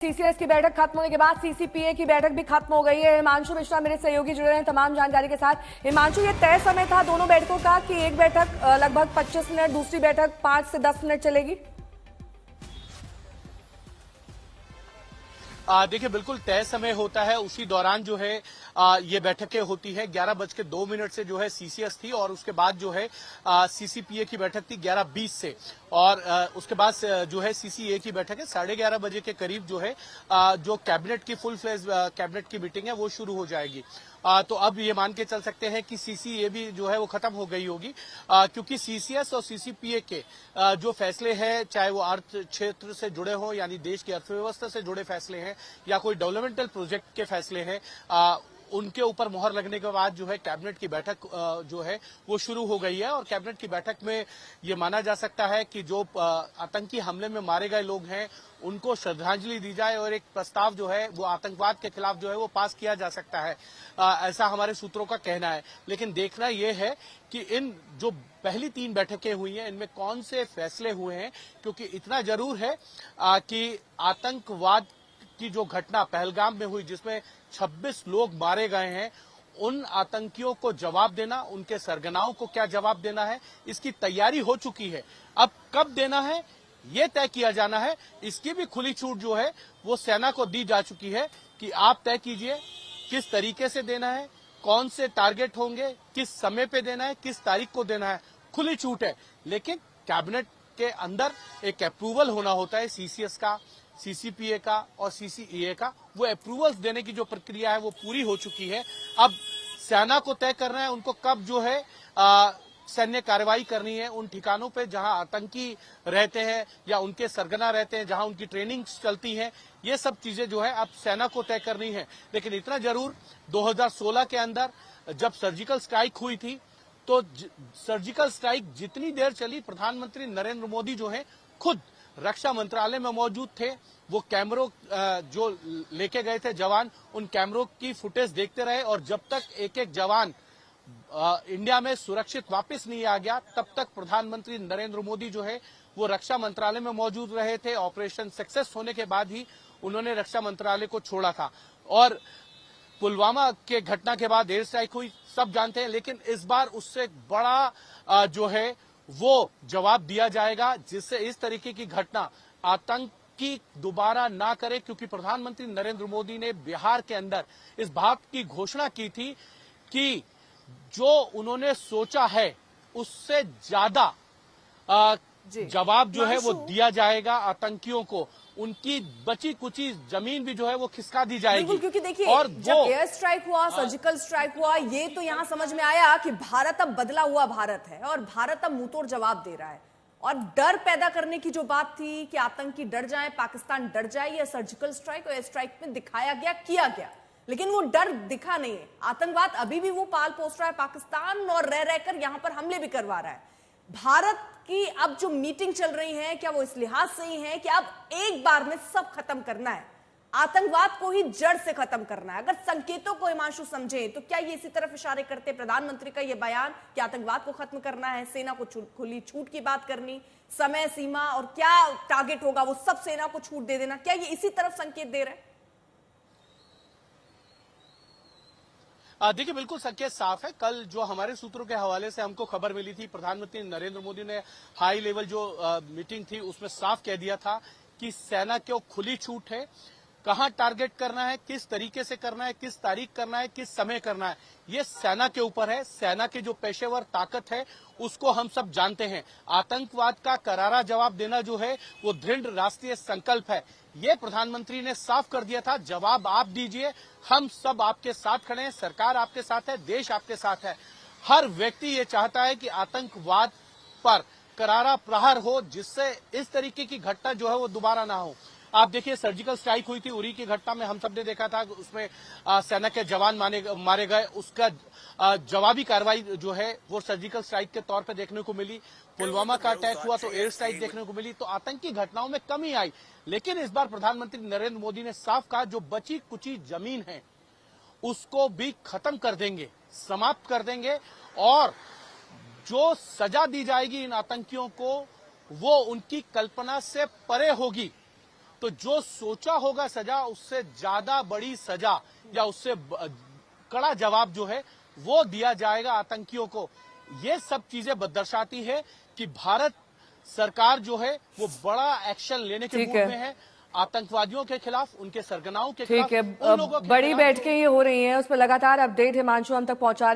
CCS की बैठक खत्म होने के बाद सीसीपीए की बैठक भी खत्म हो गई है। हिमांशु मिश्रा मेरे सहयोगी जुड़े हैं तमाम जानकारी के साथ। हिमांशु, ये तय समय था दोनों बैठकों का कि एक बैठक लगभग 25 मिनट, दूसरी बैठक 5 से 10 मिनट चलेगी? देखिए, बिल्कुल तय समय होता है, उसी दौरान जो है ये बैठकें होती है। 11:02 से जो है सीसीएस थी और उसके बाद जो है सीसीपीए की बैठक थी 11:20 से, और उसके बाद जो है सीसीए की बैठक है 11:30 बजे के करीब जो है जो कैबिनेट की फुल फ्लेज कैबिनेट की मीटिंग है वो शुरू हो जाएगी। तो अब ये मान के चल सकते हैं कि सीसीए भी जो है वो खत्म हो गई होगी, क्योंकि सीसीएस और सीसीपीए के जो फैसले हैं, चाहे वो अर्थ क्षेत्र से जुड़े हों, यानी देश की अर्थव्यवस्था से जुड़े फैसले हैं या कोई डेवलपमेंटल प्रोजेक्ट के फैसले हैं, उनके ऊपर मोहर लगने के बाद जो है कैबिनेट की बैठक जो है वो शुरू हो गई है। और कैबिनेट की बैठक में ये माना जा सकता है कि जो आतंकी हमले में मारे गए लोग हैं उनको श्रद्धांजलि दी जाए और एक प्रस्ताव जो है वो आतंकवाद के खिलाफ जो है वो पास किया जा सकता है, ऐसा हमारे सूत्रों का कहना है। लेकिन देखना यह है कि इन जो पहली 3 बैठकें हुई हैं इनमें कौन से फैसले हुए हैं, क्योंकि इतना जरूर है कि आतंकवाद की जो घटना पहलगाम में हुई जिसमें 26 लोग मारे गए हैं, उन आतंकियों को जवाब देना, उनके सरगनाओं को क्या जवाब देना है, इसकी तैयारी हो चुकी है। अब कब देना है ये तय किया जाना है। इसकी भी खुली छूट जो है वो सेना को दी जा चुकी है कि आप तय कीजिए किस तरीके से देना है, कौन से टारगेट होंगे, किस समय पे देना है, किस तारीख को देना है, खुली छूट है। लेकिन कैबिनेट के अंदर एक अप्रूवल होना होता है, सीसीएस का, सीसीपीए का और सीसीईए का। वो अप्रूवल्स देने की जो प्रक्रिया है वो पूरी हो चुकी है। अब सेना को तय करना है उनको कब जो है सैन्य कार्रवाई करनी है उन ठिकानों पे जहां आतंकी रहते हैं या उनके सरगना रहते हैं, जहां उनकी ट्रेनिंग चलती है। ये सब चीजें जो है अब सेना को तय करनी है। लेकिन इतना जरूर 2016 के अंदर जब सर्जिकल स्ट्राइक हुई थी तो सर्जिकल स्ट्राइक जितनी देर चली, प्रधानमंत्री नरेंद्र मोदी जो है खुद रक्षा मंत्रालय में मौजूद थे। वो कैमरों जो लेके गए थे जवान, उन कैमरों की फुटेज देखते रहे और जब तक एक एक जवान इंडिया में सुरक्षित वापस नहीं आ गया तब तक प्रधानमंत्री नरेंद्र मोदी जो है वो रक्षा मंत्रालय में मौजूद रहे थे। ऑपरेशन सक्सेस होने के बाद ही उन्होंने रक्षा मंत्रालय को छोड़ा था। और पुलवामा के घटना के बाद एयर स्ट्राइक हुई, सब जानते हैं, लेकिन इस बार उससे बड़ा जो है वो जवाब दिया जाएगा जिससे इस तरीके की घटना आतंकी दोबारा ना करे, क्योंकि प्रधानमंत्री नरेंद्र मोदी ने बिहार के अंदर इस बात की घोषणा की थी कि जो उन्होंने सोचा है उससे ज्यादा जवाब जो है वो दिया जाएगा आतंकियों को। उनकी बची कुची जमीन भी जो है वो खिसका दी जाएगी। क्योंकि देखिए, और जब एयर स्ट्राइक हुआ, सर्जिकल स्ट्राइक हुआ, ये तो यहां समझ में आया कि भारत अब बदला हुआ भारत है और भारत अब मुंहतोड़ जवाब दे रहा है। और डर पैदा करने की जो बात थी कि आतंकी डर जाए, पाकिस्तान डर जाए, ये सर्जिकल स्ट्राइक और एयर स्ट्राइक में दिखाया गया, किया गया। लेकिन वो डर दिखा नहीं है। आतंकवाद अभी भी वो पाल पोस रहा है पाकिस्तान, और रह रहकर यहां पर हमले भी करवा रहा है। भारत की अब जो मीटिंग चल रही है, क्या वो इस लिहाज से ही है कि अब एक बार में सब खत्म करना है, आतंकवाद को ही जड़ से खत्म करना है? अगर संकेतों को हिमांशु समझे तो क्या ये इसी तरफ इशारे करते, प्रधानमंत्री का ये बयान कि आतंकवाद को खत्म करना है, सेना को खुली छूट की बात करनी, समय सीमा और क्या टारगेट होगा वो सब सेना को छूट दे देना, क्या ये इसी तरफ संकेत दे रहे हैं? देखिए, बिल्कुल संकेत साफ है। कल जो हमारे सूत्रों के हवाले से हमको खबर मिली थी, प्रधानमंत्री नरेंद्र मोदी ने हाई लेवल जो मीटिंग थी उसमें साफ कह दिया था कि सेना को खुली छूट है, कहां टारगेट करना है, किस तरीके से करना है, किस तारीख करना है, किस समय करना है, ये सेना के ऊपर है। सेना की जो पेशेवर ताकत है उसको हम सब जानते हैं। आतंकवाद का करारा जवाब देना जो है वो दृढ़ राष्ट्रीय संकल्प है। ये प्रधानमंत्री ने साफ कर दिया था, जवाब आप दीजिए, हम सब आपके साथ खड़े हैं, सरकार आपके साथ है, देश आपके साथ है। हर व्यक्ति ये चाहता है कि आतंकवाद पर करारा प्रहार हो, जिससे इस तरीके की घटना जो है वो दोबारा ना हो। आप देखिए, सर्जिकल स्ट्राइक हुई थी उरी की घटना में, हम सब ने देखा था, उसमें सेना के जवान मारे गए। उसका जवाबी कार्रवाई जो है वो सर्जिकल स्ट्राइक के तौर पे देखने को मिली। पुलवामा का अटैक हुआ तो एयर स्ट्राइक देखने को मिली। तो आतंकी घटनाओं में कमी आई। लेकिन इस बार प्रधानमंत्री नरेंद्र मोदी ने साफ कहा, जो बची कुची जमीन है उसको भी खत्म कर देंगे, समाप्त कर देंगे, और जो सजा दी जाएगी इन आतंकियों को वो उनकी कल्पना से परे होगी। तो जो सोचा होगा सजा उससे ज्यादा बड़ी सजा या उससे कड़ा जवाब जो है वो दिया जाएगा आतंकियों को। ये सब चीजें दर्शाती है कि भारत सरकार जो है वो बड़ा एक्शन लेने के मूड में है आतंकवादियों के खिलाफ, उनके सरगनाओं के खिलाफ। ठीक है, बड़ी बैठकें ये हो रही हैं, उस पर लगातार अपडेट हिमांशु हम तक पहुंचा रहे हैं।